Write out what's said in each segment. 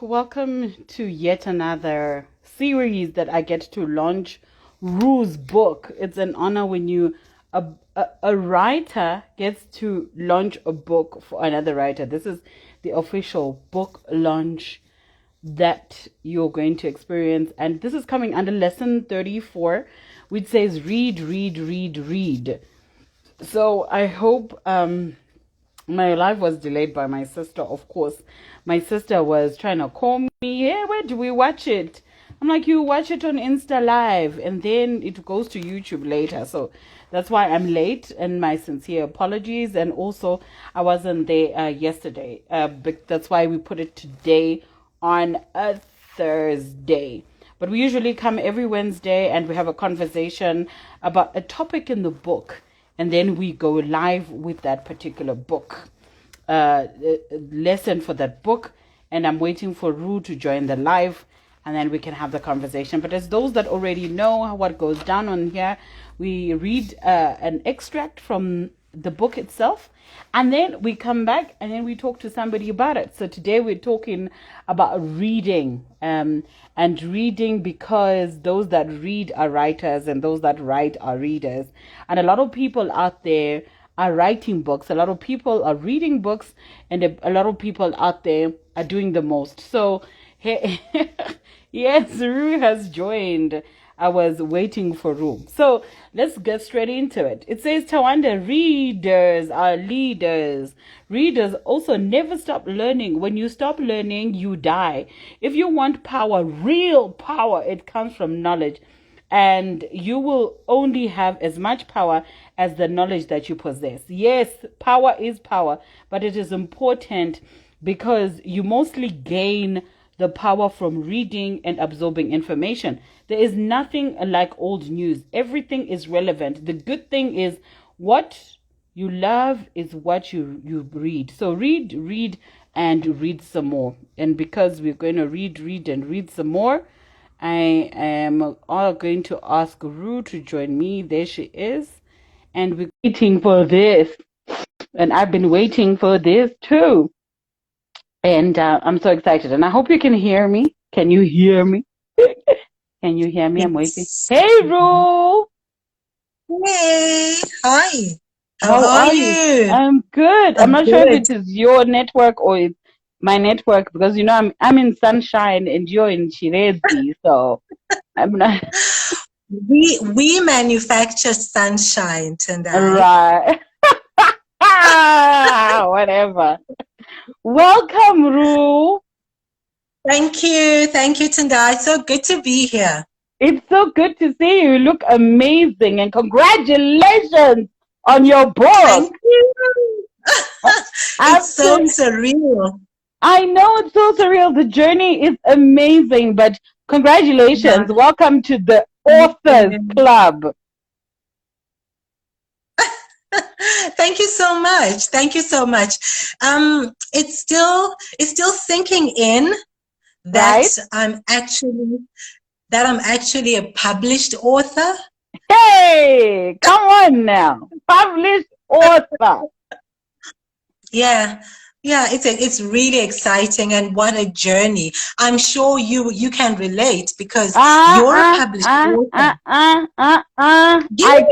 welcome to yet another series that I get to launch Ru's book. It's an honor when a writer gets to launch a book for another writer. This is the official book launch that you're going to experience, and this is coming under lesson 34, which says read, read, read, read. So I hope my life was delayed by my sister, of course. My sister was trying to call me. Hey, where do we watch it? I'm like, you watch it on Insta Live, and then it goes to YouTube later. So that's why I'm late, and my sincere apologies. And also, I wasn't there yesterday. But that's why we put it today on a Thursday. But we usually come every Wednesday, and we have a conversation about a topic in the book. And then we go live with that particular book, lesson for that book. And I'm waiting for Ru to join the live, and then we can have the conversation. But as those that already know what goes down on here, we read an extract from the book itself, and then we come back and then we talk to somebody about it. So today we're talking about reading, and reading, because those that read are writers and those that write are readers. And a lot of people out there are writing books, a lot of people are reading books, and a lot of people out there are doing the most. So hey, yes, Ru has joined. I was waiting for Ru. So let's get straight into it. It says, Tawanda, readers are leaders. Readers also never stop learning. When you stop learning, you die. If you want power, real power, it comes from knowledge. And you will only have as much power as the knowledge that you possess. Yes, power is power, but it is important because you mostly gain the power from reading and absorbing information. There is nothing like old news. Everything is relevant. The good thing is what you love is what you read. So read, and read some more. And because we're going to read, and read some more, I am all going to ask Ru to join me. There she is. And we're waiting for this. And I've been waiting for this too. And I'm so excited. And I hope you can hear me. Can you hear me? Can you hear me? I'm waiting. Hey, Ru. Hey, hi. How are you? I'm good. I'm not sure if it is your network or it's my network, because you know I'm in Sunshine and you're in Chirezi, so I'm not. We manufacture sunshine tonight. Right. Whatever. Welcome, Ru. Thank you, Tendai. So good to be here. It's so good to see you. You look amazing, and congratulations on your book. Thank you. It's so surreal. I know, it's so surreal. The journey is amazing, but congratulations. Yeah. Welcome to the Authors Club. Thank you so much. Thank you so much. It's still sinking in that I'm actually a published author. Hey, come on now. Published author. Yeah, it's really exciting, and what a journey. I'm sure you can relate because you're a published author. I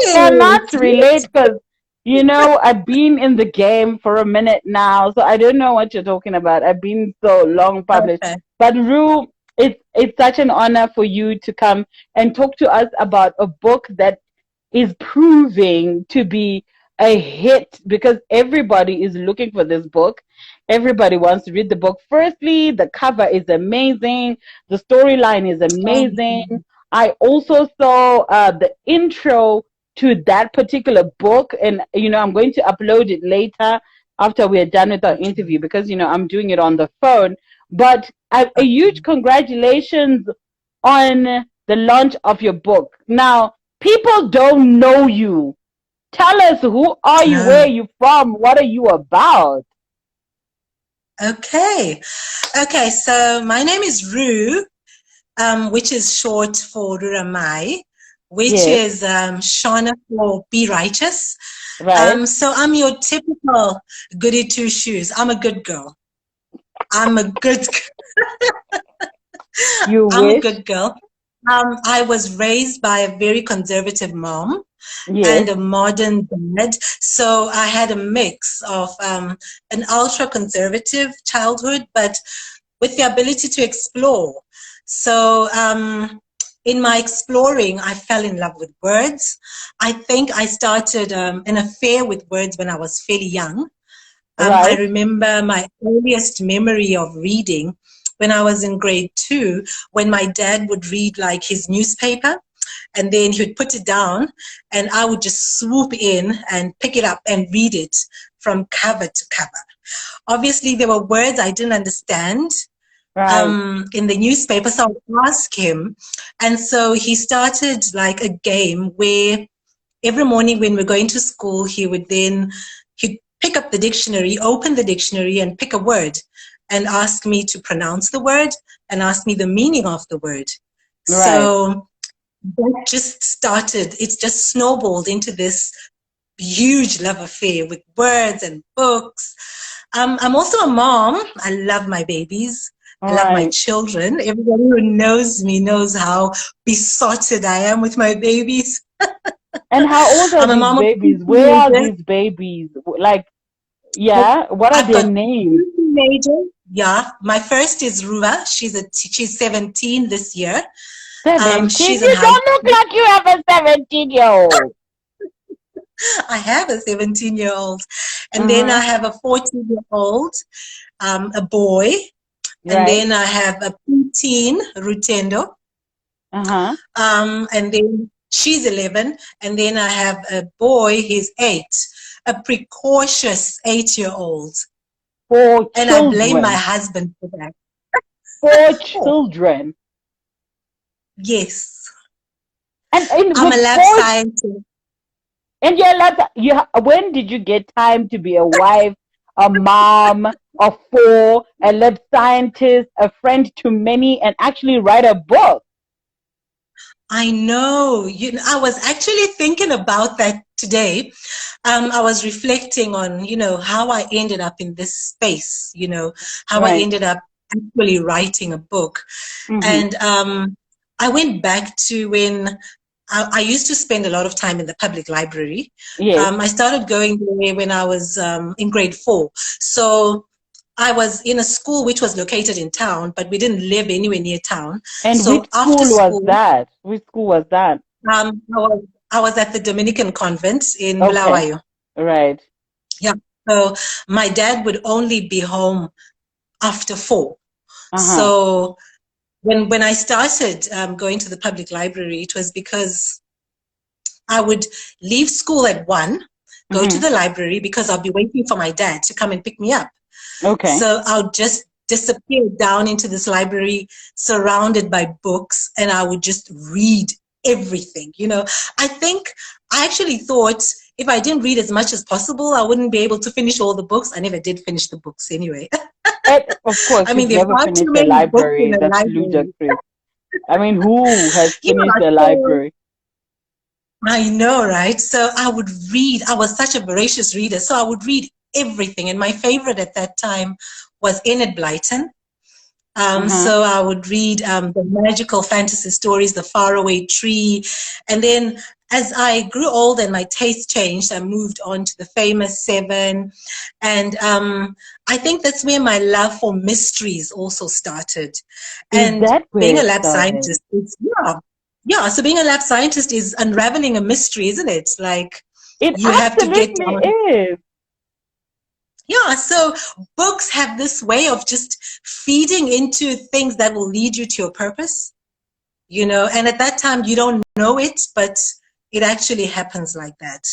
cannot relate because, you know, I've been in the game for a minute now, so I don't know what you're talking about. I've been so long published. Okay. But Ru, it's such an honor for you to come and talk to us about a book that is proving to be a hit, because everybody is looking for this book. Everybody wants to read the book. Firstly, the cover is amazing. The storyline is amazing. I also saw the intro to that particular book, and you know, I'm going to upload it later after we're done with our interview, because you know I'm doing it on the phone. But a huge congratulations on the launch of your book. Now, people don't know you. Tell us, who are you? Where are you from? What are you about? Okay, so my name is Ru, which is short for Ruramai, which is Shona for Be Righteous. Right. So I'm your typical goody two shoes. I'm a good girl. I'm a good You I'm a wish? good girl. I was raised by a very conservative mom and Yes. a modern dad. So I had a mix of an ultra conservative childhood, but with the ability to explore. So in my exploring, I fell in love with words. I think I started an affair with words when I was fairly young. I Right. remember my earliest memory of reading when I was in grade 2, when my dad would read like his newspaper and then he would put it down and I would just swoop in and pick it up and read it from cover to cover. Obviously, there were words I didn't understand Right. in the newspaper, so I would ask him. And so he started like a game where every morning when we're going to school, he'd pick up the dictionary, open the dictionary, and pick a word and ask me to pronounce the word and ask me the meaning of the word. Right. So that just started, it's just snowballed into this huge love affair with words and books. I'm also a mom. I love my babies. I love my Right. children. Everybody who knows me knows how besotted I am with my babies. And how old are I'm a these mom of two babies? Where are teenagers. these babies? Like, yeah, what are I've their got names? two teenagers. Yeah, my first is Ruva. She's 17 this year. 17? She's in You high don't look school. like you have a 17-year-old. I have a 17-year-old, and then I Uh-huh. have a 14-year-old, a boy, and Right. then I have a preteen, Rutendo, Uh-huh. and then she's 11, and then I have a boy, he's 8, a precocious 8-year-old, Four and I blame my children. husband for that. Four Oh, children. yes. And I'm with a lab four, scientist. and you're like, when did you get time to be a wife, a mom of four, a lab scientist, a friend to many, and actually write a book? I know. I was actually thinking about that today. I was reflecting on, how I ended up in this space, how I Right. ended up actually writing a book. Mm-hmm. And I went back to when I used to spend a lot of time in the public library. Yes. I started going there when I was in grade 4. So I was in a school which was located in town, but we didn't live anywhere near town. And So which after school was school, that? Which school was that? I was at the Dominican convent in Okay. Bulawayo. Right. Yeah. So my dad would only be home after 4. Uh-huh. So when I started going to the public library, it was because I would leave school at 1, go to Mm-hmm. the library because I'll be waiting for my dad to come and pick me up. Okay. So I'll just disappear down into this library surrounded by books and I would just read everything. I think I actually thought if I didn't read as much as possible, I wouldn't be able to finish all the books. I never did finish the books anyway. And of course, I mean, you've there are never far too finished a many books in library. a That's library. ludicrous. I mean, who has Yeah, finished a so library? I know, right? So I would read. I was such a voracious reader. So I would read everything. And my favorite at that time was Enid Blyton. Uh-huh. So I would read the magical fantasy stories, The Faraway Tree. And then as I grew old and my taste changed, I moved on to the famous Seven. And I think that's where my love for mysteries also started. Is And that where being a it lab started? scientist, yeah. Yeah, so being a lab scientist is unraveling a mystery, isn't it? Like It you have to get absolutely down. is. Yeah, so books have this way of just feeding into things that will lead you to your purpose, and at that time you don't know it, but it actually happens like that.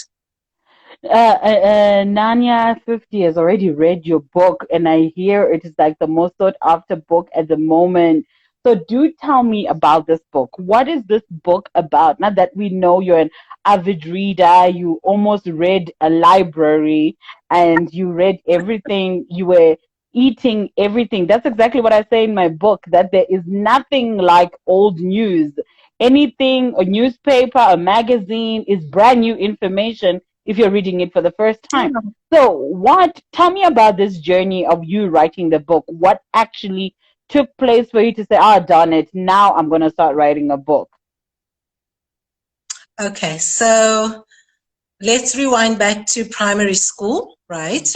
Nanya 50 has already read your book, and I hear it is like the most sought after book at the moment. So, do tell me about this book. What is this book about? Now that we know you're an avid reader, you almost read a library and you read everything, you were eating everything. That's exactly what I say in my book, that there is nothing like old news. Anything, a newspaper, a magazine is brand new information if you're reading it for the first time. Yeah. Tell me about this journey of you writing the book. What actually took place for you to say, "Ah, darn it, now I'm going to start writing a book"? Okay, so let's rewind back to primary school, right?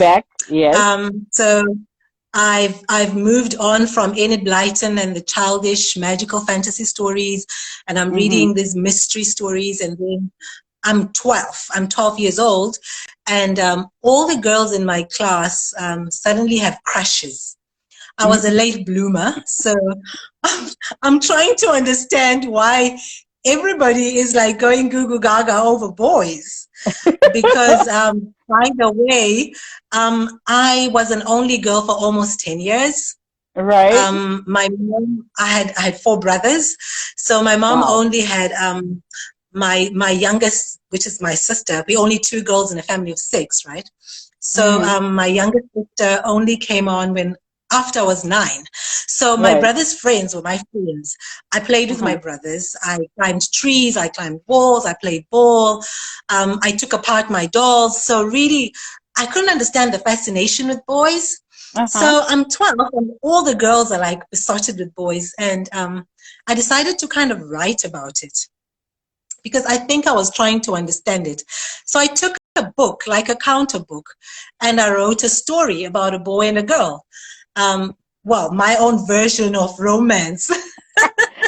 Yes. So I've moved on from Enid Blyton and the childish magical fantasy stories, and I'm reading these mystery stories, and then I'm 12. I'm 12 years old, and all the girls in my class suddenly have crushes. I was a late bloomer, so I'm trying to understand why everybody is like going goo goo gaga over boys. Because, by the way, I was an only girl for almost 10 years. Right. My mom, I had four brothers, so my mom only had my youngest, which is my sister. We're only two girls in a family of six, right? So my youngest sister only came on when after I was 9. So my brother's friends were my friends. I played with my brothers. I climbed trees. I climbed walls. I played ball. I took apart my dolls. So really, I couldn't understand the fascination with boys. So I'm 12 and all the girls are like besotted with boys. And I decided to kind of write about it because I think I was trying to understand it. So I took a book, like a counter book, and I wrote a story about a boy and a girl. Well, my own version of romance.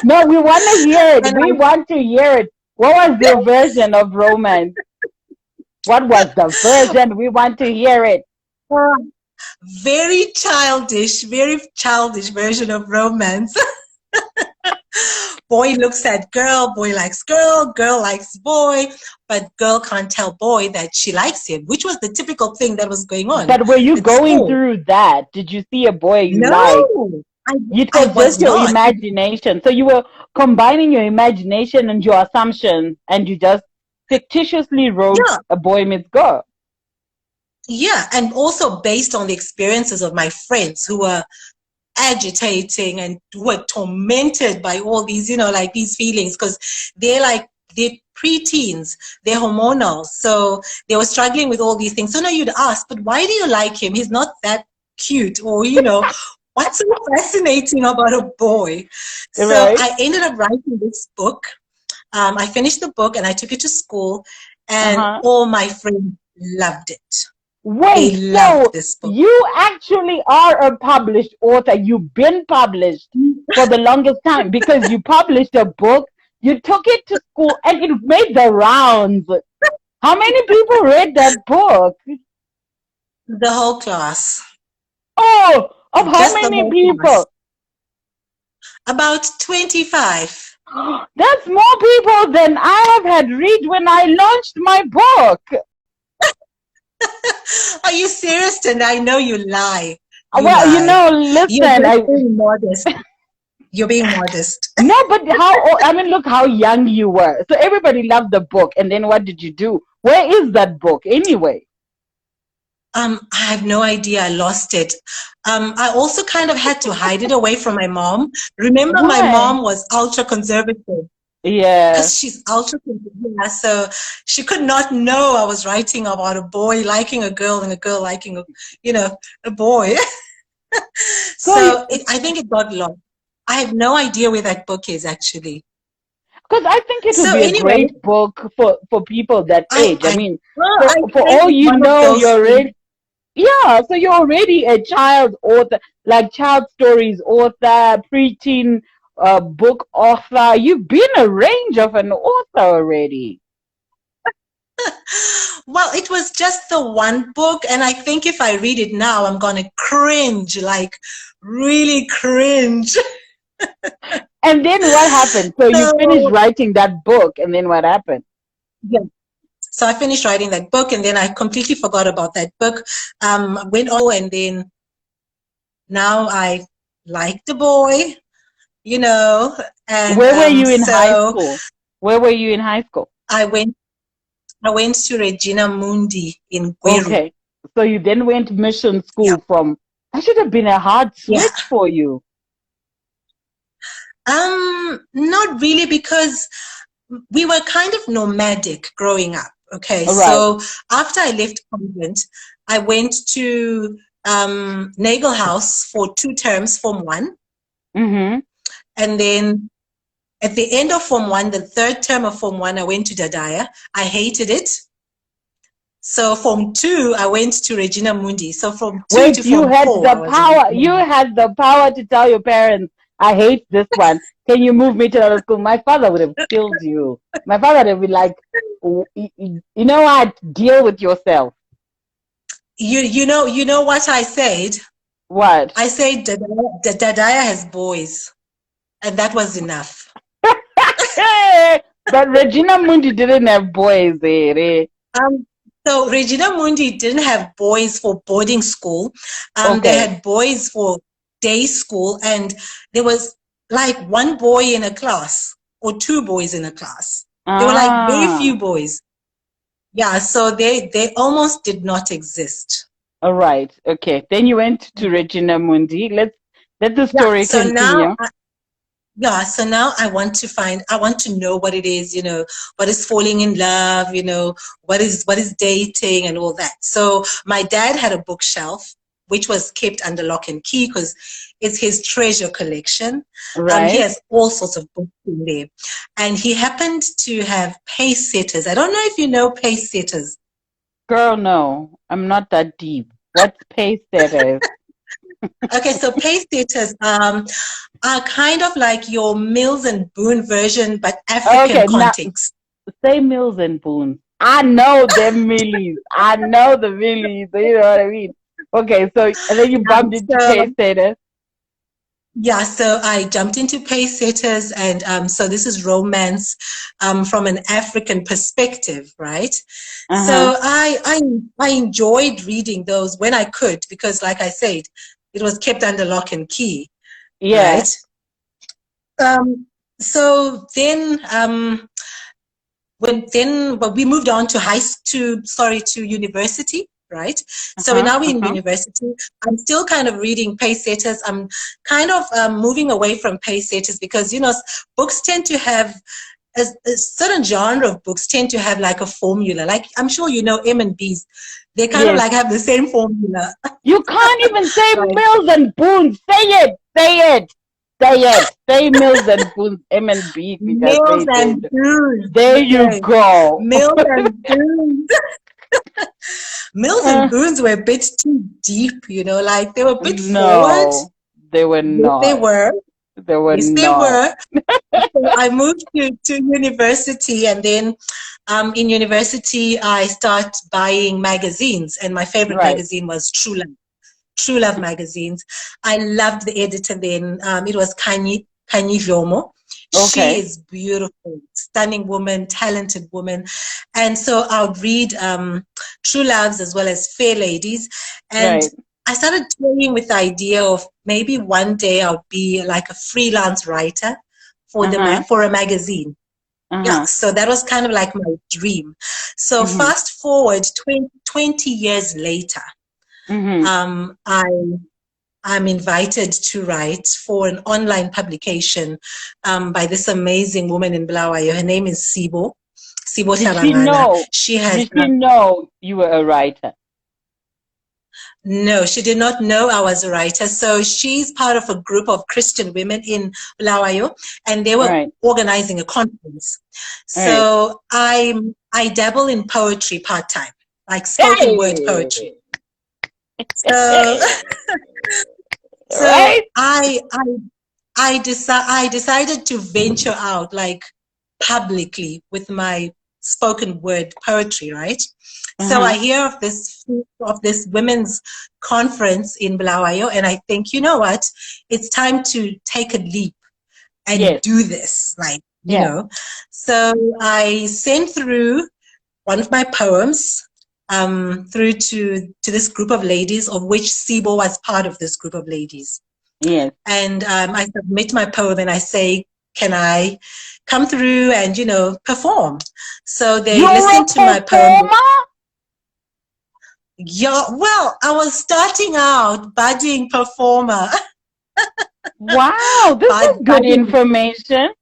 No, we want to hear it. We want to hear it. What was your version of romance? What was the version? We want to hear it. Very childish version of romance. Boy looks at girl, boy likes girl, girl likes boy, but girl can't tell boy that she likes him, which was the typical thing that was going on. But were you going through that? Did you see a boy you liked? It was just your imagination. So you were combining your imagination and your assumptions, and you just fictitiously wrote a boy meets girl. Yeah, and also based on the experiences of my friends who were agitating and who were tormented by all these, you know, like these feelings, because they're preteens, they're hormonal, so they were struggling with all these things. So now you'd ask, but why do you like him? He's not that cute, or you know, what's so fascinating about a boy? So I ended up writing this book. I finished the book and I took it to school, and all my friends loved it. Wait, so you actually are a published author. You've been published for the longest time because you published a book, you took it to school, and it made the rounds. How many people read that book? The whole class. Oh, of how many people? Class. About 25. That's more people than I have had read when I launched my book. Are you serious? And I know you lie. Well, you know, listen. You're being modest. You're being modest. No, but I mean, look how young you were. So everybody loved the book. And then what did you do? Where is that book anyway? I have no idea. I lost it. I also kind of had to hide it away from my mom. Remember, my mom was ultra conservative. Yeah. Because she's ultra conservative. So she could not know I was writing about a boy liking a girl and a girl liking a boy. So I think it got lost. I have no idea where that book is actually. Because I think it would be a great book for people that age. I mean, for all you know, you're already, so you're already a child author, like child stories author, preteen book author. You've been a range of an author already. Well, it was just the one book, and I think if I read it now, I'm going to cringe, like really cringe. And then what happened? So you finished writing that book, and then what happened? Yeah. So I finished writing that book, and then I completely forgot about that book. Went on, and then now I like the boy, you know. And where were you in high school? Where were you in high school? I went to Regina Mundi in Gweru. Okay. So you then went mission school from, that should have been a hard switch for you. Not really, because we were kind of nomadic growing up. Okay. So after I left convent, I went to Nagel House for 2 terms, Form 1. Mm-hmm. And then at the end of Form 1, the third term of Form 1, I went to Dadaya. I hated it. So Form 2, I went to Regina Mundi. So from 2 Wait, to you Form had 4, I the was in power. Regina You Mundi. had the power to tell your parents, I hate this one. Can you move me to another school? My father would have killed you. My father would have been like, you know what? Deal with yourself. You know what I said? What? I said Dadaya has boys, and that was enough. But Regina Mundi didn't have boys there. Eh? So Regina Mundi didn't have boys for boarding school. They Okay. had boys for day school, and there was like one boy in a class or two boys in a class. There were like very few boys. Yeah, so they almost did not exist. All right. Okay. Then you went to Regina Mundi. Let the story continue. So now I want to know what it is, what is falling in love, what is dating and all that. So my dad had a bookshelf which was kept under lock and key because it's his treasure collection. Right. He has all sorts of books in there. And he happened to have pace setters. I don't know if you know pace setters. Girl, no. I'm not that deep. What's pace setters? Okay, so pace setters are kind of like your Mills and Boone version, but African context. Now, say Mills and Boone. I know them millies. I know the millies. You know what I mean? Okay, so and then you bumped into pace setters. Yeah, so I jumped into pace setters, and so this is romance from an African perspective, right? So I enjoyed reading those when I could because, like I said, it was kept under lock and key, right? So then but we moved on to university, right? So we're now in university. I'm still kind of reading pace setters. I'm kind of moving away from pace setters because, books tend to have a certain genre of books tend to have like a formula. Like I'm sure you know M and B's. They kind of like have the same formula. You can't even say right. Mills and Boone. Say it. Say Mills and Boone. M and B. Mills and Boone. There you go. Mills and Boone. Mills and Boones were a bit too deep, like they were a bit forward. They were not. They were. They were yes, not. They were. So I moved to university, and then in university I start buying magazines, and my favorite magazine was True Love magazines. I loved the editor then. It was Kanye Jomo. Okay. She is beautiful, stunning woman, talented woman. And so I would read True Loves as well as Fair Ladies. And I started toying with the idea of maybe one day I'll be like a freelance writer for for a magazine. Yeah, so that was kind of like my dream. So fast forward 20 years later, I'm invited to write for an online publication by this amazing woman in Bulawayo. Her name is Sibo Tabangana. Did she know you were a writer? No, she did not know I was a writer. So she's part of a group of Christian women in Bulawayo, and they were organizing a conference. So I dabble in poetry part-time, like spoken word poetry. So, I decided to venture out like publicly with my spoken word poetry, right? So I hear of this women's conference in Bulawayo, and I think, you know what? It's time to take a leap and do this, you know. So I sent through one of my poems through to this group of ladies, of which Sibo was part of this group of ladies. Yes. And I submit my poem and I say, can I come through and, perform? So they listen to my poem. Yeah, well, I was starting out budding performer. Wow, this is good information.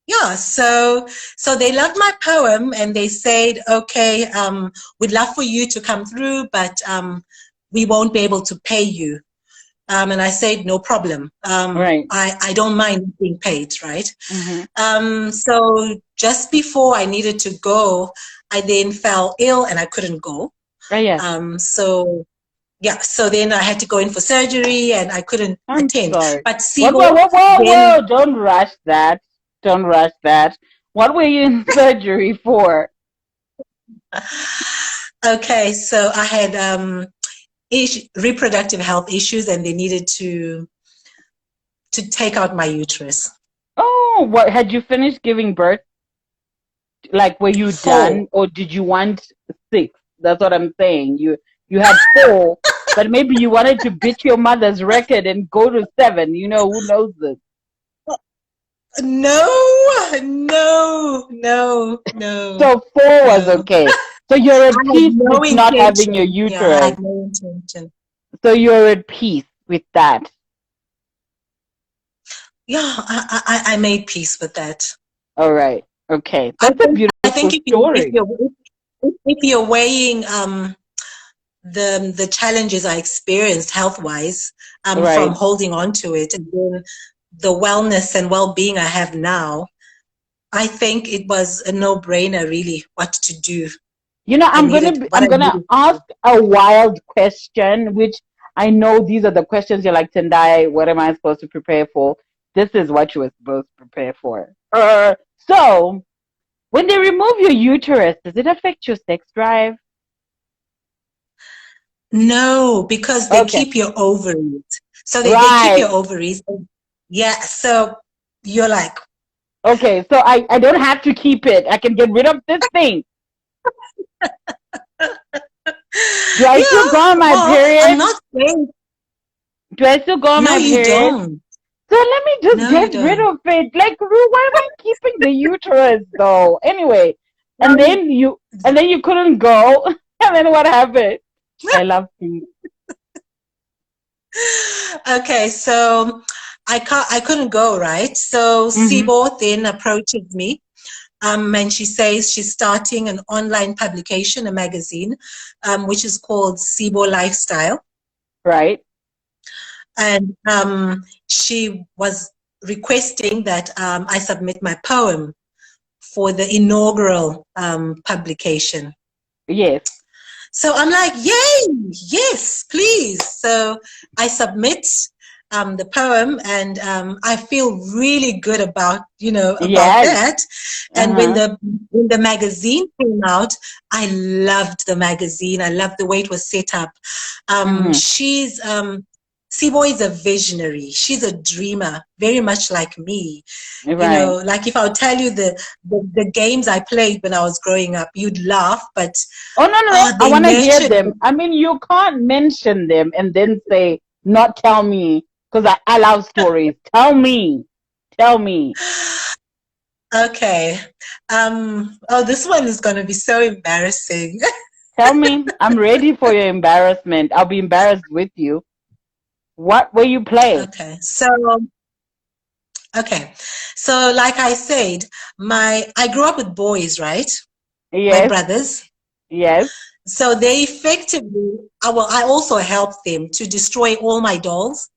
Yeah, so they loved my poem and they said, okay, we'd love for you to come through, but we won't be able to pay you. And I said, no problem. Right. I don't mind being paid, right? Mm-hmm. So just before I needed to go, I then fell ill and I couldn't go. Oh, yeah. So then I had to go in for surgery and I couldn't I'm attend. sorry. But Whoa. Don't rush that. Don't rush that. What were you in surgery for? Okay, so I had reproductive health issues and they needed to take out my uterus. Oh, what had you finished giving birth? Like, were you 4. done, or did you want 6? That's what I'm saying. You had 4, but maybe you wanted to beat your mother's record and go to 7. You know, who knows this? No. So 4 was okay. So you're at peace no with not having your intention. Yeah, I uterus. had no intention. So you're at peace with that. Yeah, I made peace with that. All right. Okay. That's a beautiful story. If you're weighing the challenges I experienced health-wise from holding on to it, and then the wellness and well-being I have now, I think it was a no-brainer, really, what to do. You know, I'm gonna ask a wild question, which I know these are the questions you're like, Tendai, what am I supposed to prepare for? This is what you were supposed to prepare for. So, when they remove your uterus, does it affect your sex drive? No, because they keep your ovaries. So they keep your ovaries. Yeah, so you're like... Okay, so I don't have to keep it. I can get rid of this thing. Do I still go on my period? I'm not saying... Do I still go on my period? No, you don't. So let me just get rid of it. Like, Ru, why am I keeping the uterus though? Anyway, and then you couldn't go. And then what happened? I love you. Okay, so I couldn't go, right? So Sibo then approaches me. And she says she's starting an online publication, a magazine, which is called Sibo Lifestyle. Right. And she was requesting that I submit my poem for the inaugural publication. Yes. So I'm like, yay, yes, please. So I submit the poem, and I feel really good about that. And when the magazine came out, I loved the magazine. I loved the way it was set up. Sibo is a visionary. She's a dreamer, very much like me. Right. You know, like if I would tell you the games I played when I was growing up, you'd laugh, but... Oh, no. I want to hear them. I mean, you can't mention them and then say, not tell me, because I love stories. Tell me. Okay. This one is going to be so embarrassing. Tell me. I'm ready for your embarrassment. I'll be embarrassed with you. What will you play? Okay. So like I said, I grew up with boys, right? Yes. My brothers. Yes. So they effectively, I also helped them to destroy all my dolls.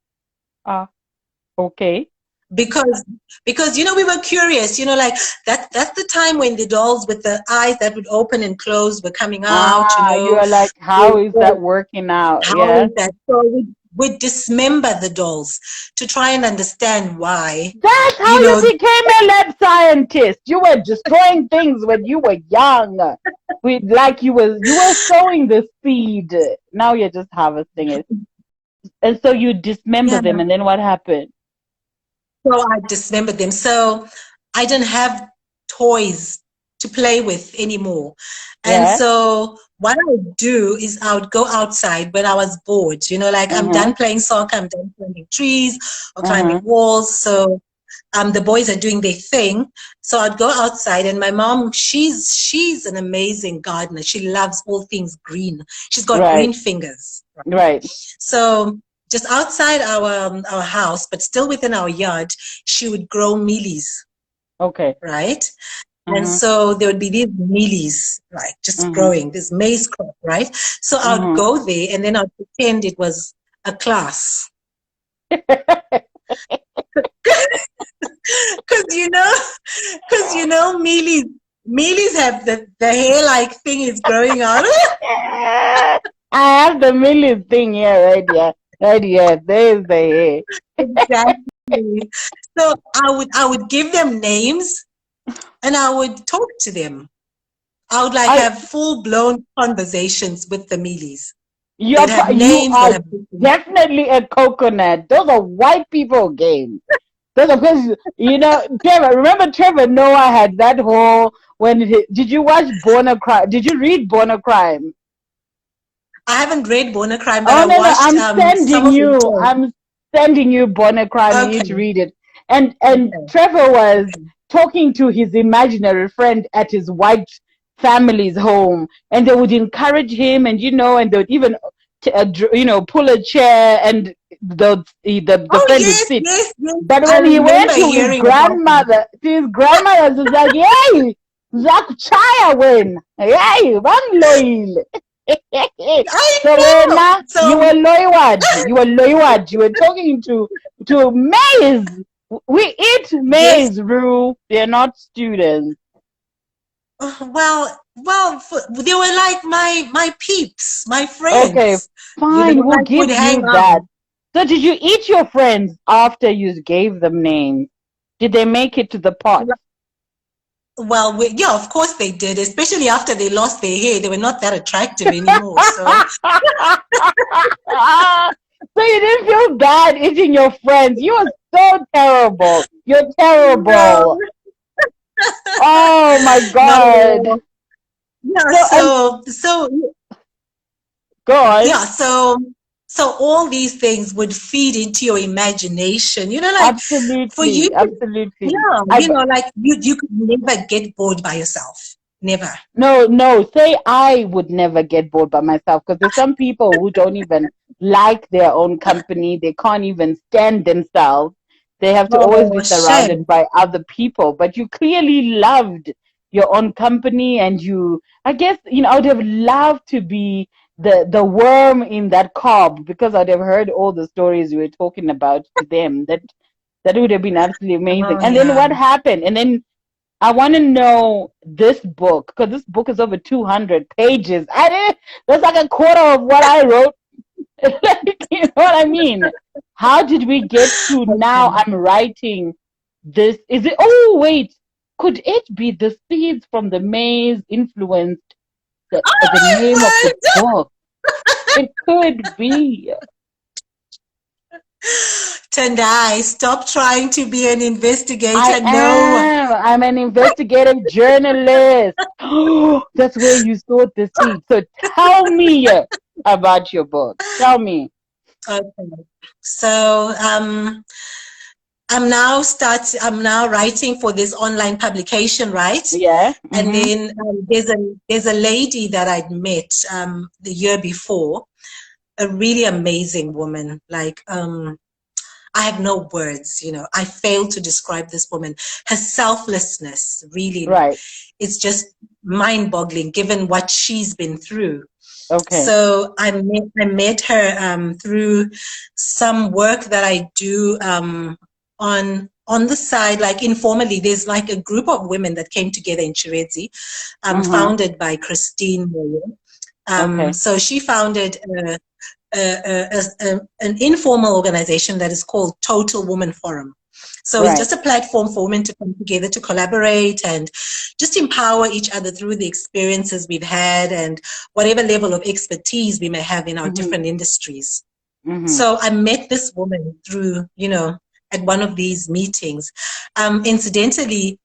Okay. Because we were curious, like that's the time when the dolls with the eyes that would open and close were coming out. You are like, how is that working out? How is that? So we dismember the dolls to try and understand why. That's how you became a lab scientist. You were destroying things when you were young. You were sowing the seed. Now you're just harvesting it. And so you dismember them, and then what happened? So I dismembered them. So I didn't have toys to play with anymore. And so what I would do is I would go outside when I was bored, I'm done playing soccer, I'm done climbing trees or climbing walls. So the boys are doing their thing. So I'd go outside, and my mom, she's an amazing gardener. She loves all things green. She's got green fingers. Right. So just outside our house, but still within our yard, she would grow mealies. Okay. Right? And so there would be these mealies, right, just growing, this maize crop, right? So I would go there, and then I'd pretend it was a class. Because mealies have the hair like thing is growing out. I have the million thing here, right here. Right here. There's the hair. Exactly. So I would give them names and I would talk to them. I would like have full blown conversations with the mealies. They'd have You names. are definitely a coconut. Those are white people games. Those are because Trevor. Remember, Trevor Noah had that whole did you watch Born a Crime? Did you read Born a Crime? I haven't read Born a Crime, but Oh I no, watched I'm sending you Born a Crime. Okay. You need to read it. And Trevor was talking to his imaginary friend at his white family's home, and they would encourage him, and and they would even pull a chair, and the friend would sit. Yes. But when he went to his grandmother, was like, "Hey, Zach Chaya win, hey, I'm loyal." So you were loyal. You were talking to maize. We eat maize, yes. Rue. They're not students. Well, they were like my peeps, my friends. Okay, fine. We'll give you that. So did you eat your friends after you gave them names? Did they make it to the pot? Well, yeah, of course they did, especially after they lost their hair. They were not that attractive anymore. So. So you didn't feel bad eating your friends. You were so terrible. You're terrible. No. Oh my God. No. Yeah, so go on. Yeah, so all these things would feed into your imagination. Absolutely, for you, absolutely. Yeah, like you could never get bored by yourself. Never. No. Say I would never get bored by myself, because there's some people who don't even like their own company. They can't even stand themselves. They have to always be surrounded by other people. But you clearly loved your own company, and I guess, I would have loved to be the worm in that cob, because I'd have heard all the stories you were talking about to them. That would have been absolutely amazing. And then what happened? And then I want to know this book, because this book is over 200 pages. That's like a quarter of what I wrote. You know what I mean? How did we get to now I'm writing this? Is it, oh wait, could it be the seeds from the maize influenced the name of the book? It could be. Tendai, stop trying to be an investigator. I'm an investigative journalist. That's where you sowed the seed. So tell me about your book. Tell me. Okay. So I'm now writing for this online publication, right? Yeah. Mm-hmm. And then there's a lady that I'd met the year before, a really amazing woman. Like I have no words, I fail to describe this woman. Her selflessness, really, right. It's just mind-boggling given what she's been through. Okay. So I met her through some work that I do on the side, like informally. There's like a group of women that came together in Chiredzi, founded by Christine Moyo. So she founded an informal organization that is called Total Woman Forum. So It's just a platform for women to come together to collaborate and just empower each other through the experiences we've had and whatever level of expertise we may have in our different industries. So I met this woman through, at one of these meetings. Incidentally,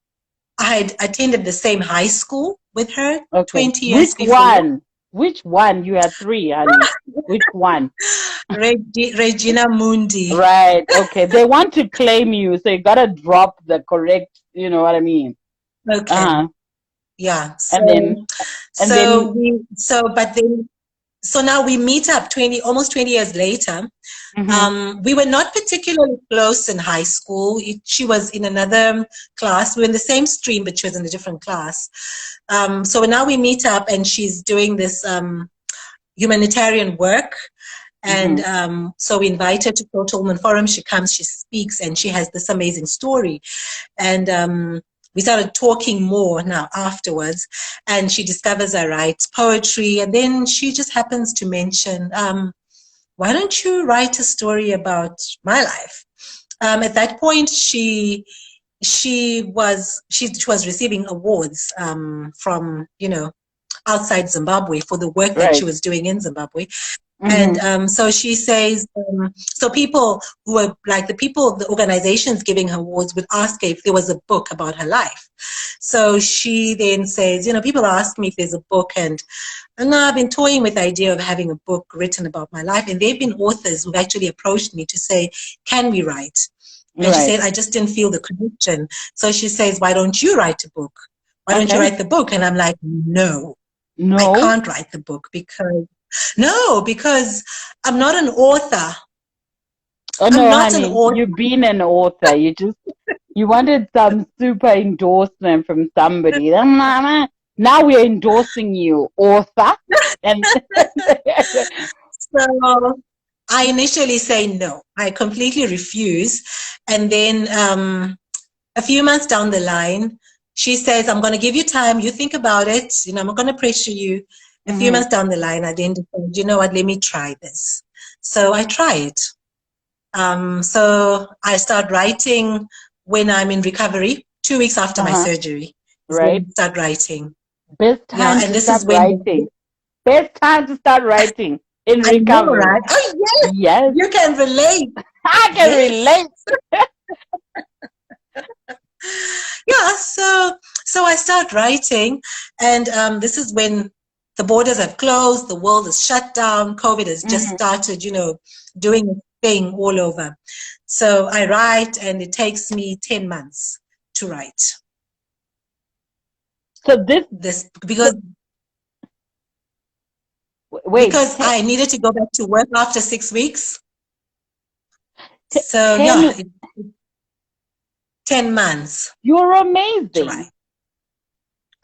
I had attended the same high school with her 20 years before. Which one? You had 3, honey. Which one? Regina Mundi. Right. Okay. They want to claim you, so you gotta drop the correct. You know what I mean? Okay. Yeah. So now we meet up almost 20 years later. We were not particularly close in high school. She was in another class. We were in the same stream, but she was in a different class. So now we meet up, and she's doing this humanitarian work. And so we invite her to Total Woman Forum. She comes, she speaks, and she has this amazing story. And we started talking more now afterwards, and she discovers I write poetry, and then she just happens to mention, why don't you write a story about my life? At that point, she was receiving awards from, outside Zimbabwe for the work that she was doing in Zimbabwe. And so she says, so people who were like the organizations giving her awards would ask her if there was a book about her life. So she then says, people ask me if there's a book, and I've been toying with the idea of having a book written about my life. And there have been authors who've actually approached me to say, can we write? And she said, I just didn't feel the connection. So she says, why don't you write a book? Why don't you write the book? And I'm like, no, I can't write the book because I'm not an author. Oh no, honey, you've been an author. You wanted some super endorsement from somebody. Now we're endorsing you, author. And so I initially say no. I completely refuse. And then a few months down the line, she says, I'm going to give you time. You think about it. I'm not going to pressure you. A few months down the line, I then decided, you know what, let me try this. So I try it. So I start writing when I'm in recovery, 2 weeks after my surgery. Right. Start writing. Best time to start writing. Best time to start writing in recovery. I know, right? Oh, yes. Yes. You can relate. I can relate. Yeah, so I start writing, and this is when the borders have closed, the world is shut down, COVID has just started, doing its thing all over. So I write, and it takes me 10 months to write. So this because I needed to go back to work after 6 weeks. So yeah, 10 months. You're amazing.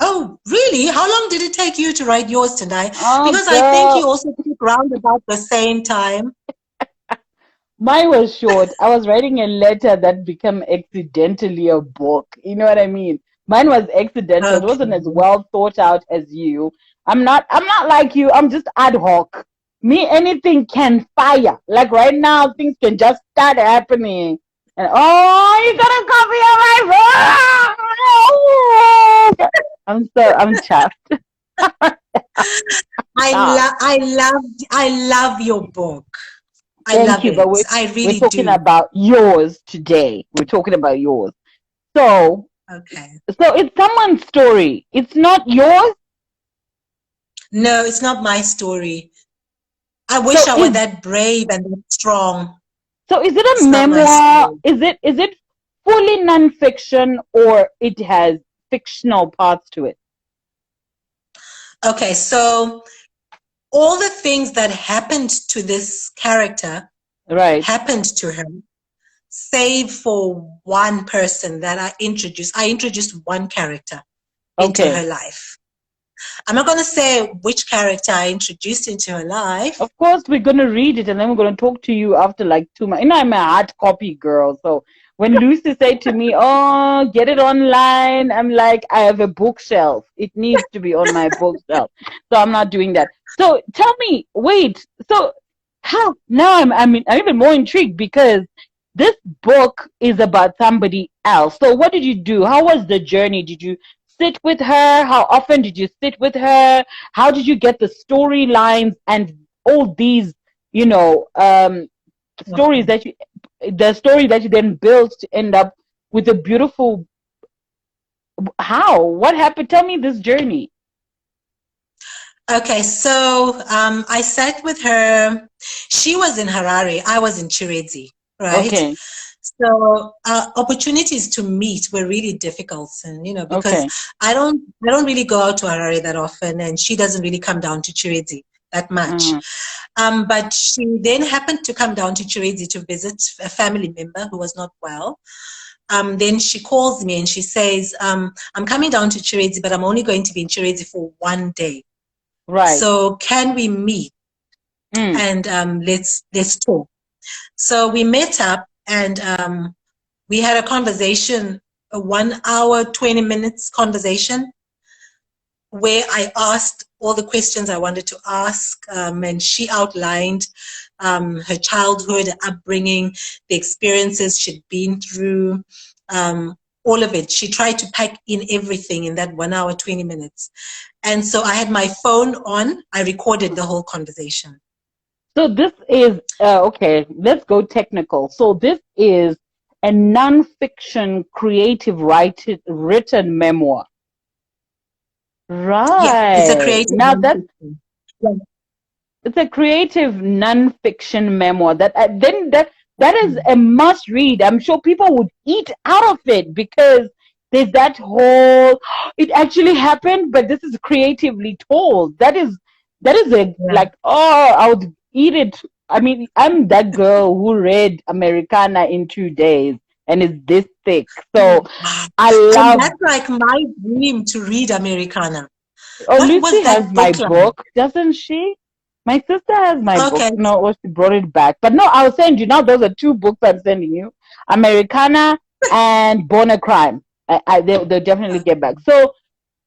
Oh, really? How long did it take you to write yours tonight? Oh, because girl. I think you also took round about the same time. Mine was short. I was writing a letter that became accidentally a book. You know what I mean? Mine was accidental. Okay. It wasn't as well thought out as you. I'm not like you. I'm just ad hoc. Me, anything can fire. Like right now, things can just start happening. And you gotta copy my voice. I'm chuffed. I love your book. Thank you, but we're talking about yours today. We're talking about yours. So, okay. So it's someone's story. It's not yours? No, it's not my story. I wish I were that brave and that strong. So is it a memoir? Is it fully nonfiction, or it has fictional parts to it? Okay, so all the things that happened to this character happened to her, save for one person that I introduced. I introduced one character into her life. I'm not going to say which character I introduced into her life. Of course, we're going to read it, and then we're going to talk to you after like 2 months. I'm a hard copy girl, so when Lucy said to me, "Oh, get it online," I'm like, I have a bookshelf. It needs to be on my bookshelf, so I'm not doing that. So tell me, wait. So how now? I'm even more intrigued because this book is about somebody else. So what did you do? How was the journey? Did you sit with her? How often did you sit with her? How did you get the storylines and all these, stories the story that you then built to end up with a beautiful? How? What happened? Tell me this journey. Okay, so I sat with her. She was in Harare. I was in Chiredzi, right? Okay. So opportunities to meet were really difficult, and because I don't really go out to Harare that often, and she doesn't really come down to Chiredzi that much. But she then happened to come down to Chiredzi to visit a family member who was not well. Then she calls me and she says, I'm coming down to Chiredzi, but I'm only going to be in Chiredzi for 1 day. Right. So can we meet? and let's talk. So we met up, and we had a conversation, a 1 hour, 20 minutes conversation, where I asked all the questions I wanted to ask, and she outlined her childhood, upbringing, the experiences she'd been through, all of it. She tried to pack in everything in that 1 hour, 20 minutes. And so I had my phone on. I recorded the whole conversation. So this is, okay, let's go technical. So this is a non-fiction creative written memoir. Right. Yeah, it's a creative now that yeah. It's a creative non-fiction memoir that that is a must read. I'm sure people would eat out of it because there's that whole it actually happened, but this is creatively told. That is a like, oh, I would eat it. I mean, I'm that girl who read Americana in 2 days and it's this thick. So I love. And that's like my dream, to read Americana. Oh, what Lucy has my book, doesn't she? My sister has my book. No, she brought it back. But no, I'll send you. Now those are 2 books I'm sending you. Americana and Born a Crime. They'll definitely get back. So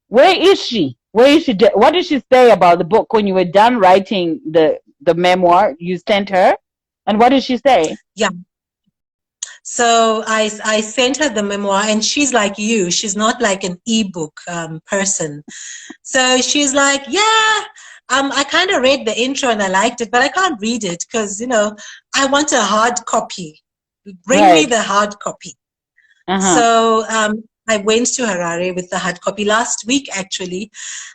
where is she? Where is she? What did she say about the book when you were done writing the memoir you sent her? And what did she say? Yeah. So I sent her the memoir, and she's like you. She's not like an ebook person. So she's like, yeah, I kind of read the intro and I liked it, but I can't read it because, I want a hard copy. Bring me the hard copy. So I went to Harare with the hard copy last week, actually.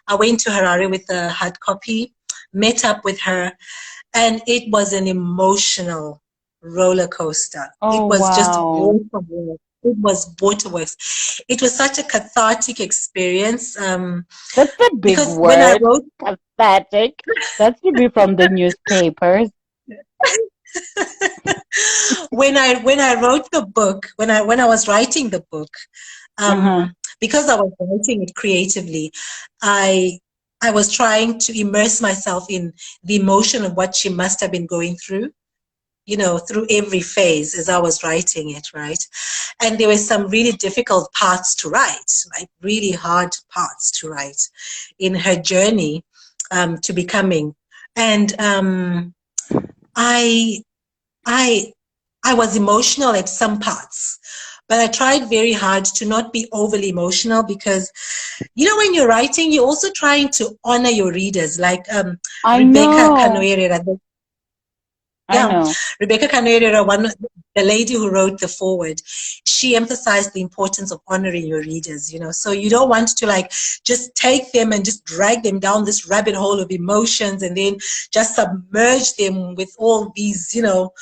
I went to Harare with the hard copy, met up with her, and it was an emotional roller coaster. It was just waterworks. It was waterworks. It was such a cathartic experience. That's a big word. When I wrote, cathartic. That should be from the newspapers. when I wrote the book, when I was writing the book, because I was writing it creatively, I was trying to immerse myself in the emotion of what she must have been going through, through every phase as I was writing it, right? And there were some really difficult parts to write, like really hard parts to write in her journey to becoming. And I was emotional at some parts, but I tried very hard to not be overly emotional because, when you're writing, you're also trying to honor your readers, like Rebecca Canoerera. Rebecca Canoerera, the lady who wrote the foreword, she emphasized the importance of honoring your readers, so you don't want to just take them and just drag them down this rabbit hole of emotions and then just submerge them with all these, well,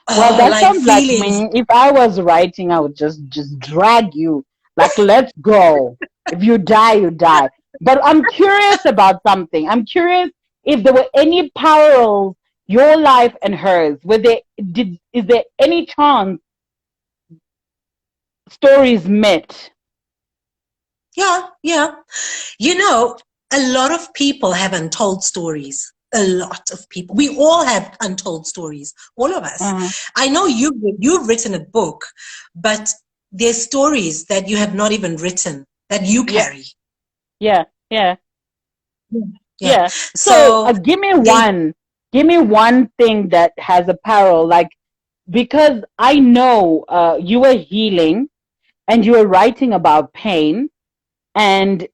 that sounds feelings. Like me. If I was writing, I would just drag you, let's go. If you die, you die. But I'm curious about something. I'm curious if there were any parallels, your life and hers. Is there any chance stories met? Yeah. A lot of people have untold stories. A lot of people. We all have untold stories. All of us. I know you've written a book, but there's stories that you have not even written that you carry. Yeah. So give me one. Give me one thing that has a parallel, because I know you were healing and you were writing about pain, and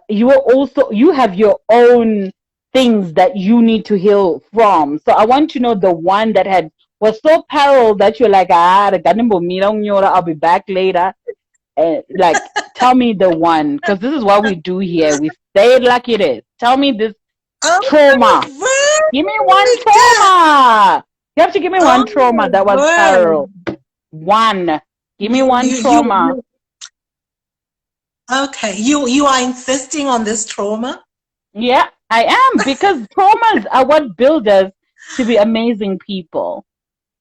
you have your own things that you need to heal from. So I want to know the one that was so parallel that you're like, I'll be back later. Tell me the one, because this is what we do here. We say it like it is. Tell me this trauma. Give me one trauma. You have to give me one trauma that was parallel. One. Give me one trauma. Okay. You are insisting on this trauma? Yeah, I am, because traumas are what build us to be amazing people.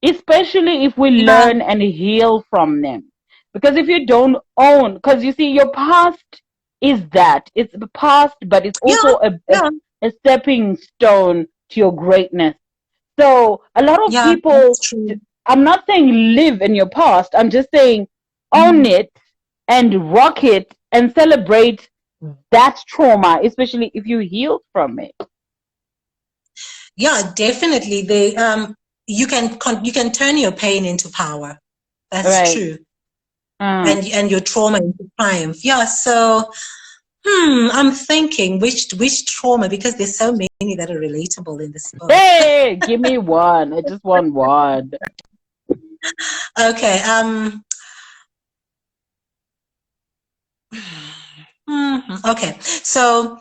Especially if we learn and heal from them. Because if you don't own, because you see, your past is that. It's the past, but it's also a stepping stone to your greatness. So a lot of Yeah, people, that's true. I'm not saying live in your past, I'm just saying own Mhm. it and rock it and celebrate that trauma, especially if you healed from it. Yeah, definitely. You can turn your pain into power. That's Right. true. And your trauma into triumph. Yeah, so I'm thinking which trauma, because there's so many that are relatable in this book. Hey, give me one. I just want one. Okay. Okay. So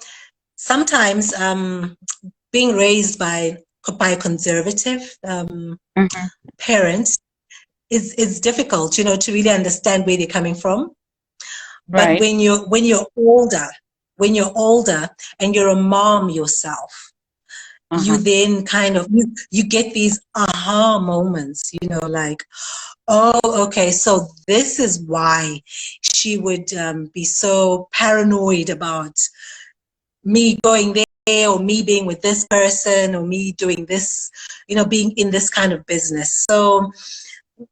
sometimes being raised by conservative parents is difficult, to really understand where they're coming from. But Right. when you're older and you're a mom yourself, you then kind of you get these aha moments, like, oh, okay, so this is why she would be so paranoid about me going there, or me being with this person, or me doing this, being in this kind of business. So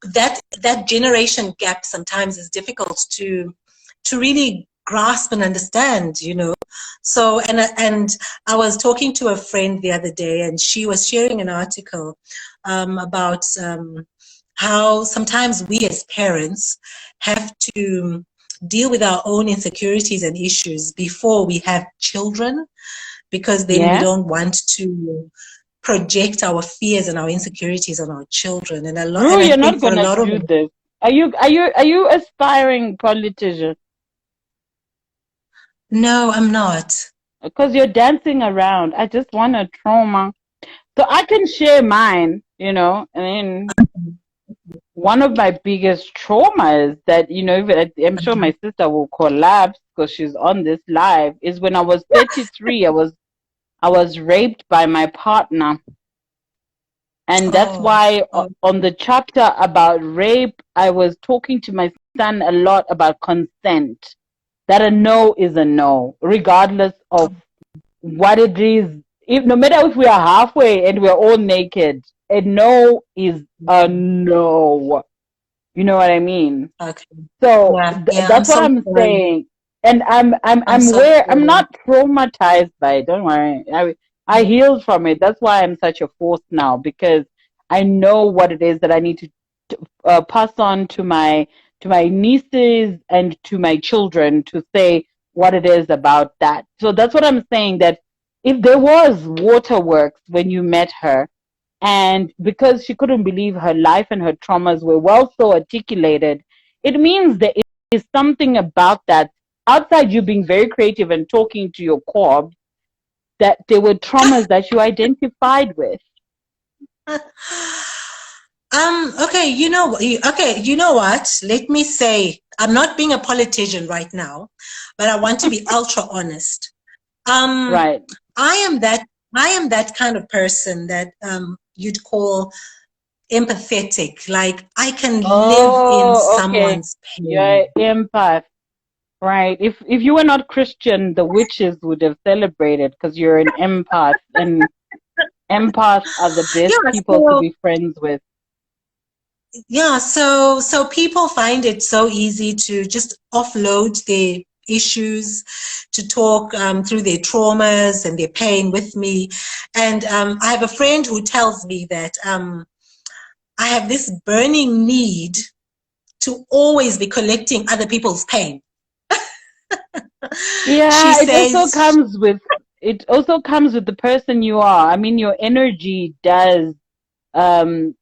that generation gap sometimes is difficult to really grasp and understand. So and I was talking to a friend the other day, and she was sharing an article about how sometimes we as parents have to deal with our own insecurities and issues before we have children, because then we don't want to project our fears and our insecurities on our children. And Rue, I you're think not for a gonna lot of do this. Are you aspiring politician? No, I'm not. Because you're dancing around. I just want a trauma. So I can share mine, I mean, one of my biggest traumas that, I'm sure my sister will collapse because she's on this live, is when I was 33, I was raped by my partner. And that's Oh, why oh, on the chapter about rape, I was talking to my son a lot about consent. That a no is a no, regardless of what it is. No matter if we are halfway and we're all naked, a no is a no. You know what I mean? okay. So Yeah, yeah. I'm that's what so I'm sorry. saying. And I'm I'm I'm I'm so aware. I'm sorry. not traumatized by it. Don't worry. I healed from it. That's why I'm such a force now, because I know what it is that I need to pass on to my nieces and to my children, to say what it is about that. So that's what I'm saying, that if there was waterworks when you met her, and because she couldn't believe her life and her traumas were well so articulated, it means there is something about that, outside you being very creative and talking to your core, that there were traumas that you identified with. Okay, you know what? Let me say, I'm not being a politician right now, but I want to be ultra honest. Um, Right. I am that I am that kind of person that you'd call empathetic. Like, I can live in Oh, okay. someone's You're pain. empath. Right. If you were not Christian, the witches would have celebrated, because you're an empath, and empaths are the best Yeah, people to so be friends with. so people find it so easy to just offload their issues, to talk through their traumas and their pain with me. And I have a friend who tells me that I have this burning need to always be collecting other people's pain. She Yeah, says, it also comes with the person you are. I mean, your energy does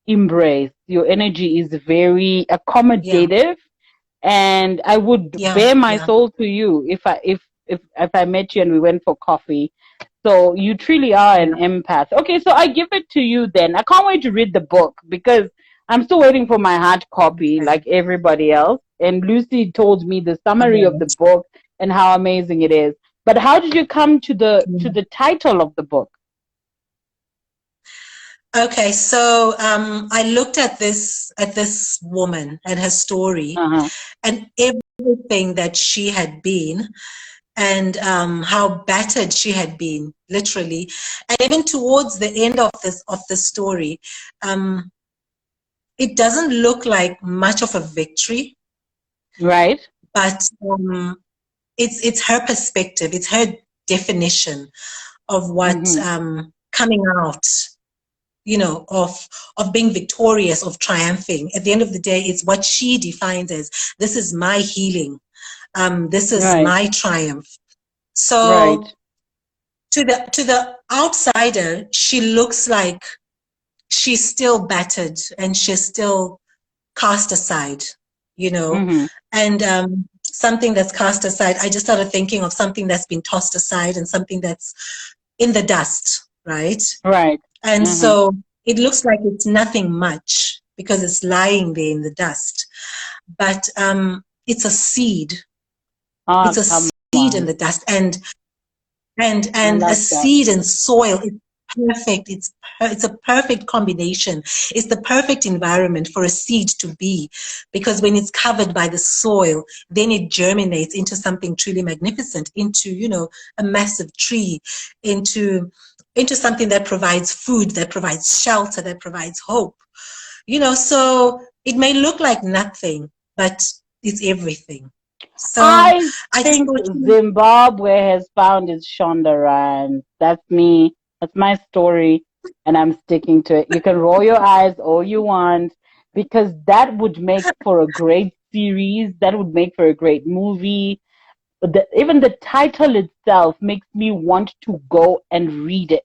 embrace. Your energy is very yeah, accommodative, and I would yeah, bare my yeah. soul to you if I met you and we went for coffee. So you truly are an Yeah. empath. Okay, so I give it to you then. I can't wait to read the book, because I'm still waiting for my hard copy Okay. like everybody else. And Lucy told me the summary of the Alright. book and how amazing it is. But how did you come to the title of the book? Okay, so I looked at this woman and her story Uh-huh. and everything that she had been, and how battered she had been, literally. And even towards the end of the story, it doesn't look like much of a victory, right? but it's her perspective, it's her definition of what coming out, of being victorious, of triumphing. At the end of the day, it's what she defines as, this is my healing. This is my triumph. So to the outsider, she looks like she's still battered and she's still cast aside, and something that's cast aside, I just started thinking of something that's been tossed aside and something that's in the dust, right? Right. And so it looks like it's nothing much because it's lying there in the dust. But it's a seed. It's a seed in the dust. And a seed and soil is perfect. It's a perfect combination. It's the perfect environment for a seed to be, because when it's covered by the soil, then it germinates into something truly magnificent, into, a massive tree, into something that provides food, that provides shelter, that provides hope. So it may look like nothing, but it's everything. So I think Zimbabwe has found its Shondaran. That's me. That's my story, and I'm sticking to it. You can roll your eyes all you want, because that would make for a great series. That would make for a great movie. Even the title itself makes me want to go and read it,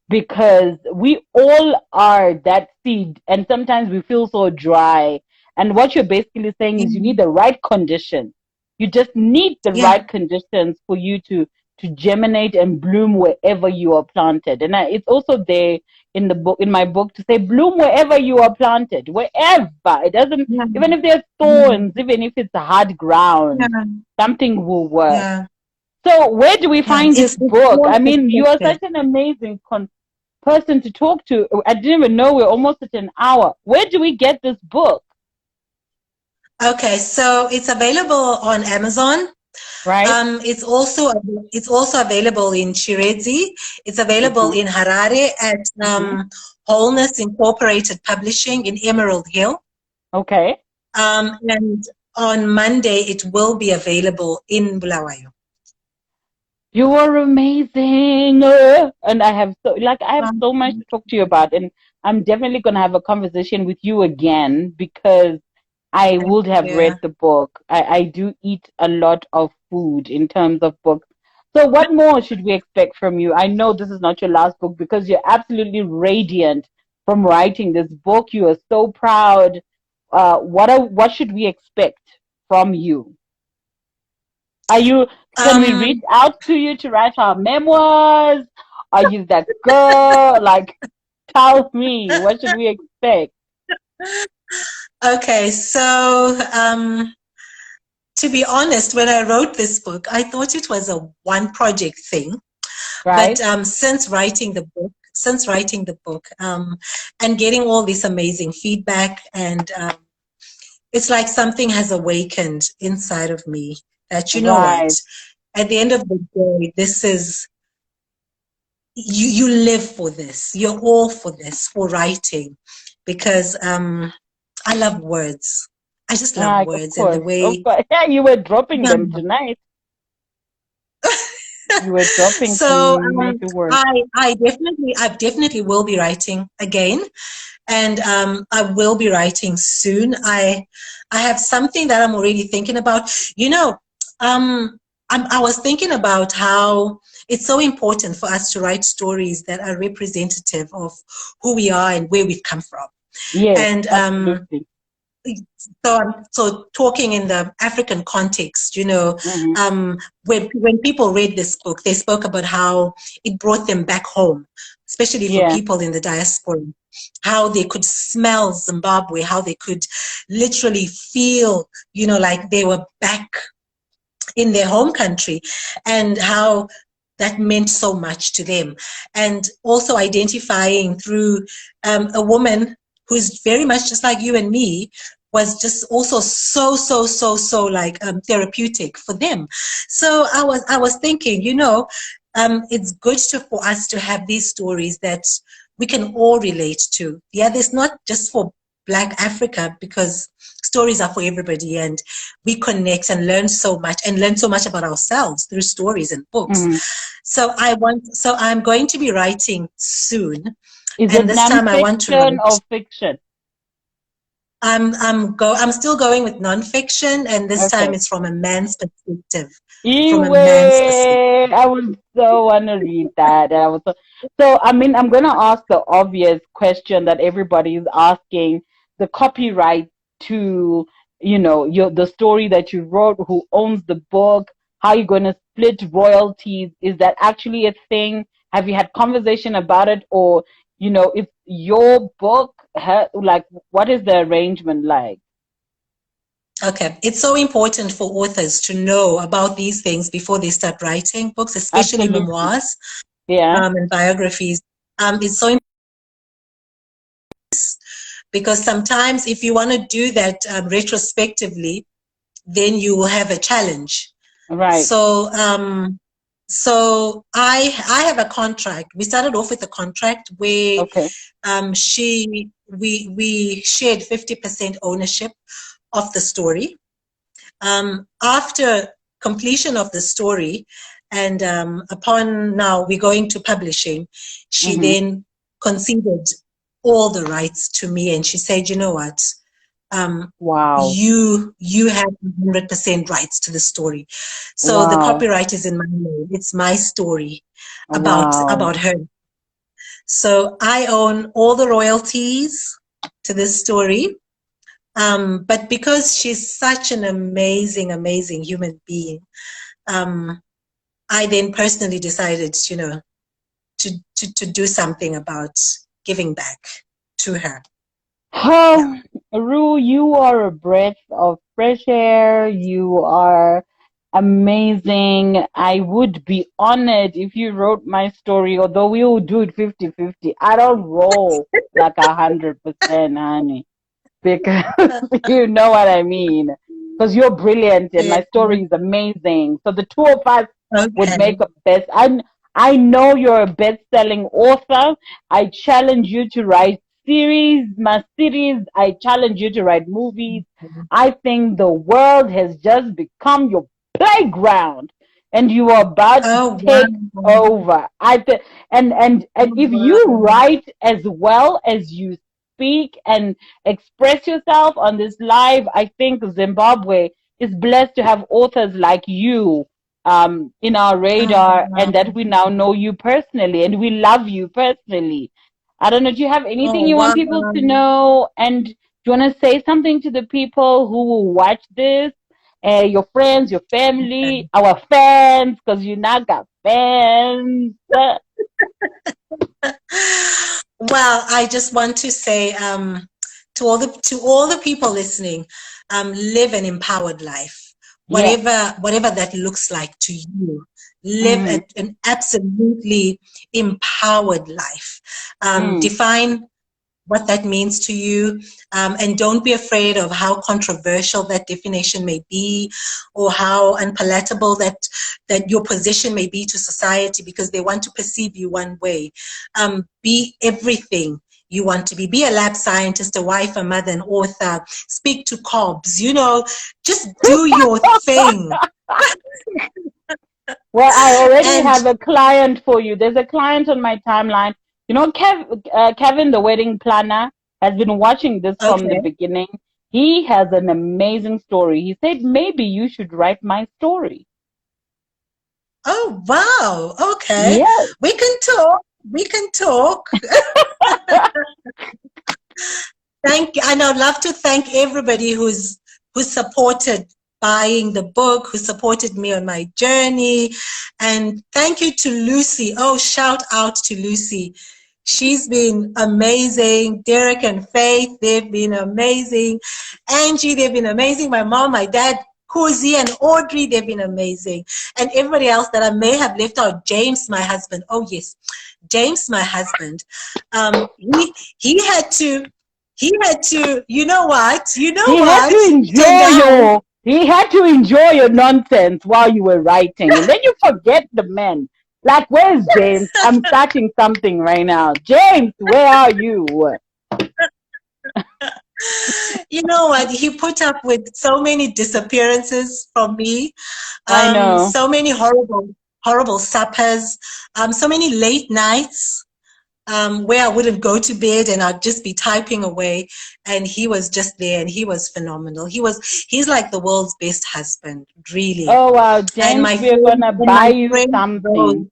because we all are that seed, and sometimes we feel so dry. And what you're basically saying is you need the right conditions. You just need the right conditions for you to germinate and bloom wherever you are planted. And it's also there in the book, in my book, to say bloom wherever you are planted, wherever. It doesn't, even if there's thorns, even if it's hard ground, something will work. So where do we find this book? I mean, you are such an amazing person to talk to. I didn't even know we're almost at an hour. Where do we get this book? Okay, so it's available on Amazon. Right. It's also available in Chiredzi. It's available in Harare at Wholeness Incorporated Publishing in Emerald Hill. Okay. And on Monday it will be available in Bulawayo. You are amazing, and I have so much to talk to you about, and I'm definitely going to have a conversation with you again, because I would have read the book. I do eat a lot of food in terms of books. So what more should we expect from you? I know this is not your last book, because you're absolutely radiant from writing this book. You are so proud. What should we expect from you? Can we reach out to you to write our memoirs? Are you that girl? Tell me, what should we expect? Okay, so to be honest, when I wrote this book, I thought it was a one project thing. Right. But since writing the book, and getting all this amazing feedback, and it's like something has awakened inside of me that, what, at the end of the day, this is, you live for this. You're all for this, for writing, because I love words. I just love words, and the way. Yeah, you were dropping them tonight. You were dropping so major words. I definitely will be writing again, and I will be writing soon. I have something that I'm already thinking about. I was thinking about how it's so important for us to write stories that are representative of who we are and where we've come from. Yes, and absolutely. So talking in the African context, when people read this book, they spoke about how it brought them back home, especially for people in the diaspora, how they could smell Zimbabwe, how they could literally feel, like they were back in their home country, and how that meant so much to them. And also identifying through a woman who's very much just like you and me, was just also so like therapeutic for them. So I was thinking, it's good for us to have these stories that we can all relate to. Yeah, there's not just for Black Africa, because stories are for everybody, and we connect and learn so much about ourselves through stories and books. So I'm going to be writing soon. Is And it this time I want to nonfiction write. or fiction? I'm still going with nonfiction, and this time Okay. it's from a man's perspective. Anyway, I would so want to read that. And I was so, I mean, I'm going to ask the obvious question that everybody is asking: the copyright to, the story that you wrote, who owns the book, how you going to split royalties? Is that actually a thing? Have you had conversation about it? Or, if your book, like, what is the arrangement like? Okay. It's so important for authors to know about these things before they start writing books, especially Absolutely. memoirs, Yeah. and biographies. It's so important because sometimes if you want to do that retrospectively, then you will have a challenge. Right. So I have a contract. We started off with a contract where Okay. we shared 50% ownership of the story. After completion of the story, and upon now we're going to publishing, she then conceded all the rights to me, and she said, you know what, Wow. you have 100% rights to the story. So the Wow. copyright is in my name. It's my story Wow. about her. So I own all the royalties to this story. But because she's such an amazing human being, I then personally decided, to do something about giving back to her. Oh, Ru, you are a breath of fresh air. You are amazing. I would be honored if you wrote my story, although we will do it 50-50. I don't roll like 100%, honey, because you know what I mean. Because you're brilliant and Yeah. my story is amazing. So the two of us would Okay. make a best. I know you're a best-selling author. I challenge you to write series. I challenge you to write movies. I think the world has just become your playground, and you are about to Oh, wow. take over. And if you Wow. write as well as you speak and express yourself on this live, I think Zimbabwe is blessed to have authors like you in our radar, and that we now know you personally and we love you personally. I don't know, do you have anything Oh, you want wow. people to know? And do you want to say something to the people who will watch this? Your friends, your family, our fans, because you now got fans. Well, I just want to say to all the people listening, live an empowered life, Yeah. whatever that looks like to you. Live an absolutely empowered life. Define what that means to you, and don't be afraid of how controversial that definition may be, or how unpalatable that your position may be to society, because they want to perceive you one way. Be everything you want to be. Be a lab scientist, a wife, a mother, an author. Speak to cobs. Just do your thing. Well, I already And have a client for you. There's a client on my timeline. Kevin, the wedding planner, has been watching this from the okay. beginning. He has an amazing story. He said, maybe you should write my story. Oh, wow. Okay. Yes. We can talk. We can talk. And I'd love to thank everybody who's supported buying the book, who supported me on my journey. And thank you to Lucy. Oh, shout out to Lucy. She's been amazing. Derek and Faith, they've been amazing. Angie, they've been amazing. My mom, my dad, Cozy and Audrey, they've been amazing. And everybody else that I may have left out. James, my husband. Oh, yes. James, my husband. He had to he had to, you know what? You know He had what? to enjoy Tendai. your nonsense while you were writing, and then you forget the men. Like, where's James? I'm starting something right now. James, where are you? You know what? He put up with so many disappearances from me, I know. so many horrible suppers, so many late nights where I wouldn't go to bed and I'd just be typing away. And he was just there, and he was phenomenal. He's like the world's best husband, really. Oh wow, And James, we're gonna buy you something.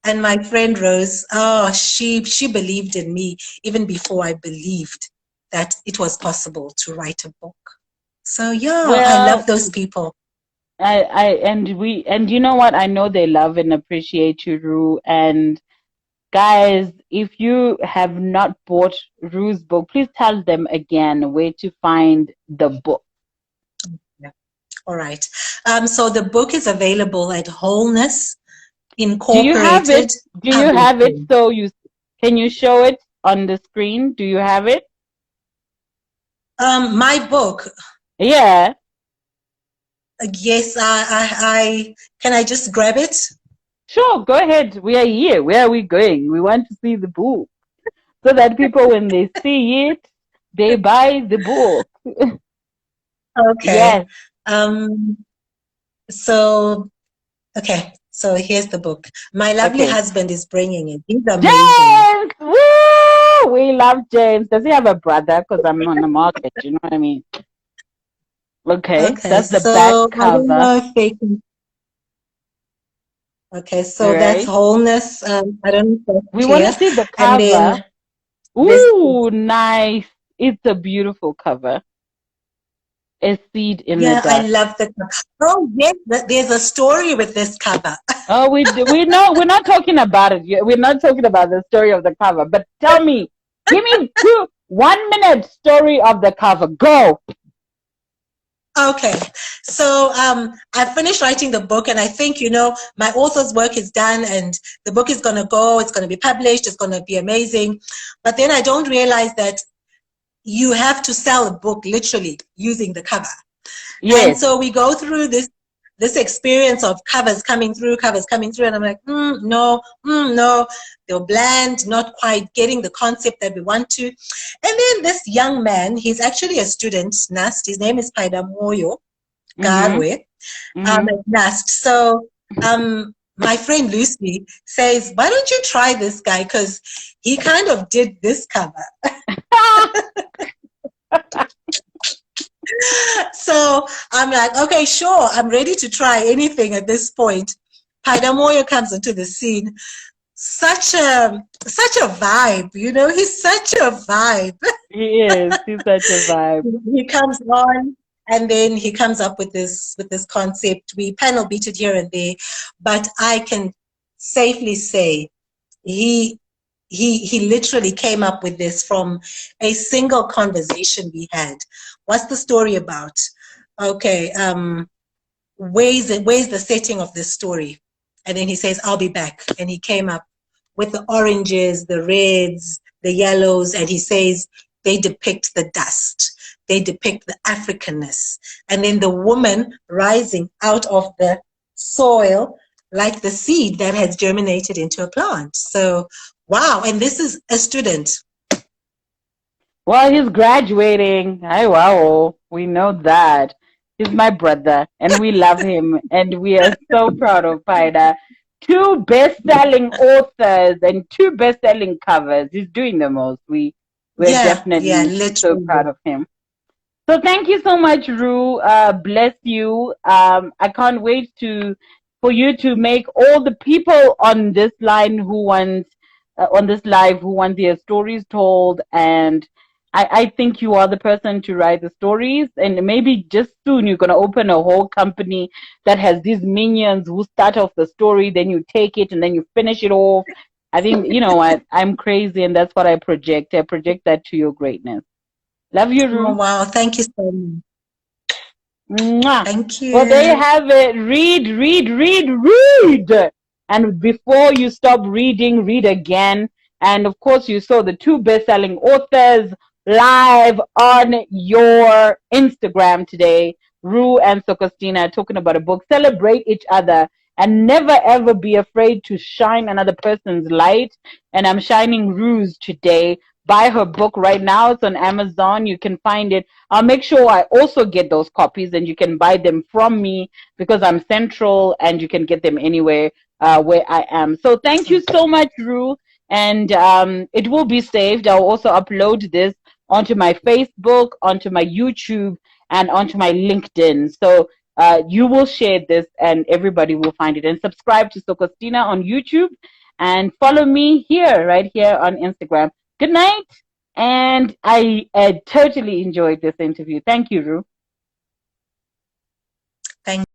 My friend Rose, oh, she believed in me even before I believed that it was possible to write a book. So yeah, I love Well, those people. and you know what? I know they love and appreciate you, Ru. And guys, if you have not bought Ru's book, please tell them again where to find the book. Yeah. All right. So the book is available at Wholeness Do you have it? Incorporated Do you have it? Publishing. So can you show it on the screen? Do you have it? My book. Yeah. Yes, I can I just grab it? Sure, go ahead. We are here. Where are we going? We want to see the book. So that people, when they see it, they buy the book. Okay. Yes. So okay. So here's the book. My lovely husband is bringing it. He's amazing. James! Woo! We love James. Does he have a brother? Because I'm on the market. You know what I mean? Okay. That's the back cover. I don't know if they can. Okay, so that's Wholeness. I don't know. We want to see the cover. And then ooh, nice. It's a beautiful cover. A seed in the dust. I love the cover. Oh, yes, there's a story with this cover. Oh, we know. We're not talking about it. We're not talking about the story of the cover. But tell me, give me 1 minute story of the cover. Go. Okay, so I finished writing the book, and I think, my author's work is done, and the book is going to go, it's going to be published, it's going to be amazing. But then I don't realize that you have to sell a book literally using the cover. Yes. And so we go through this experience of covers coming through, and I'm like, no, they're bland, not quite getting the concept that we want to. And then this young man, he's actually a student, NAST, his name is Paidamoyo Garwe, at NAST. So my friend Lucy says, why don't you try this guy? Because he kind of did this cover. So I'm like, okay, sure, I'm ready to try anything at this point. Paidamoyo comes into the scene. Such a vibe, he's such a vibe. He is, he's such a vibe. He comes on, and then he comes up with this concept. We panel beat it here and there, but I can safely say he literally came up with this from a single conversation we had. What's the story about? Okay, where's the setting of this story? And then he says, I'll be back. And he came up with the oranges, the reds, the yellows, and he says they depict the dust. They depict the Africanness. And then the woman rising out of the soil like the seed that has germinated into a plant. So, wow. And this is a student. Well, he's graduating. Wow. We know that. He's my brother, and we love him, and we are so proud of Paida. 2 best-selling authors and 2 best-selling covers. He's doing the most. We're definitely so proud of him. So thank you so much, Ru. Bless you. I can't wait for you to make all the people on this line who want on this live who want their stories told, and I think you are the person to write the stories, and maybe just soon you're going to open a whole company that has these minions who start off the story, then you take it and then you finish it off. I think, you know what, I'm crazy, and that's what I project. I project that to your greatness. Love you, Ru. Oh, wow. Thank you so much. Mwah. Thank you. Well, there you have it. Read. And before you stop reading, read again. And of course, you saw the 2 best-selling authors live on your Instagram today. Rue and Sokostina are talking about a book. Celebrate each other and never ever be afraid to shine another person's light. And I'm shining Rue's today. Buy her book right now. It's on Amazon. You can find it. I'll make sure I also get those copies and you can buy them from me because I'm central and you can get them anywhere where I am. So thank you so much, Rue. And it will be saved. I'll also upload this onto my Facebook, onto my YouTube, and onto my LinkedIn. So you will share this and everybody will find it. And subscribe to Sokostina on YouTube and follow me here, right here on Instagram. Good night. And I totally enjoyed this interview. Thank you, Ru. Thank